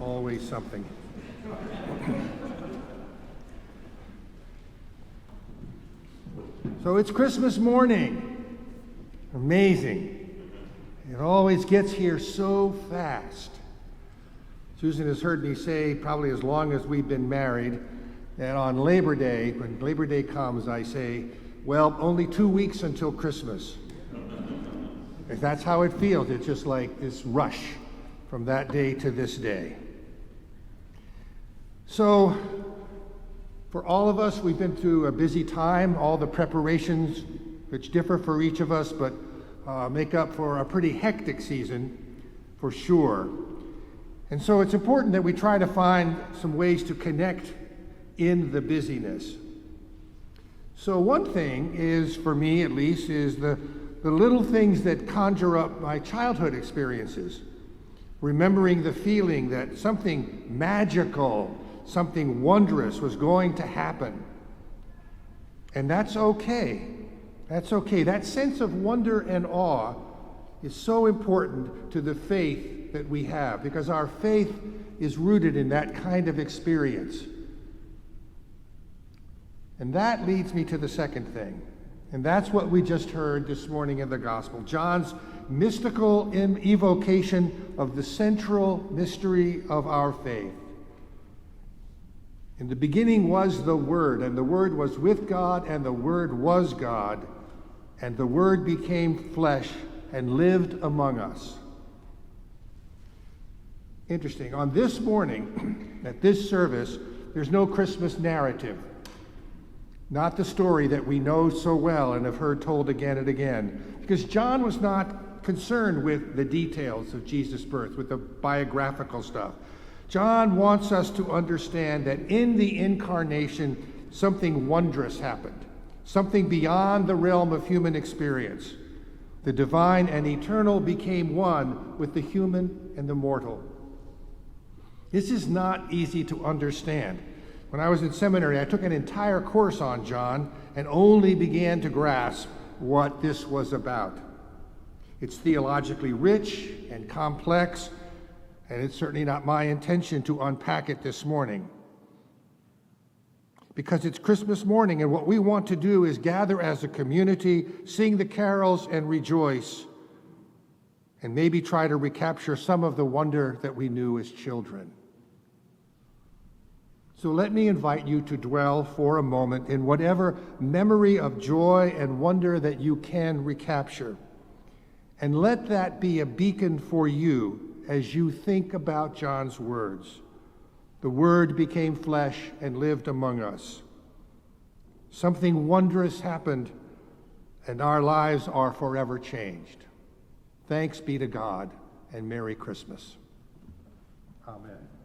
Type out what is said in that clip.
always something. So it's Christmas morning. Amazing. It always gets here so fast. Susan has heard me say, probably as long as we've been married, that on Labor Day, when Labor Day comes, I say, well, only 2 weeks until Christmas. And that's how it feels. It's just like this rush from that day to this day. So, for all of us, we've been through a busy time, all the preparations, which differ for each of us, but make up for a pretty hectic season, for sure. And so it's important that we try to find some ways to connect in the busyness. So one thing is, for me at least, is the little things that conjure up my childhood experiences. Remembering the feeling that something magical, something wondrous was going to happen. And that's okay. That's okay. That sense of wonder and awe is so important to the faith that we have, because our faith is rooted in that kind of experience. And that leads me to the second thing. And that's what we just heard this morning in the gospel. John's mystical evocation of the central mystery of our faith. In the beginning was the Word, and the Word was with God, and the Word was God, and the Word became flesh and lived among us. Interesting. On this morning, at this service, there's no Christmas narrative. Not the story that we know so well and have heard told again and again. Because John was not concerned with the details of Jesus' birth, with the biographical stuff. John wants us to understand that in the incarnation, something wondrous happened. Something beyond the realm of human experience. The divine and eternal became one with the human and the mortal. This is not easy to understand. When I was in seminary, I took an entire course on John and only began to grasp what this was about. It's theologically rich and complex, and it's certainly not my intention to unpack it this morning. Because it's Christmas morning, and what we want to do is gather as a community, sing the carols and rejoice, and maybe try to recapture some of the wonder that we knew as children. So let me invite you to dwell for a moment in whatever memory of joy and wonder that you can recapture. And let that be a beacon for you as you think about John's words. The Word became flesh and lived among us. Something wondrous happened, and our lives are forever changed. Thanks be to God, and Merry Christmas. Amen.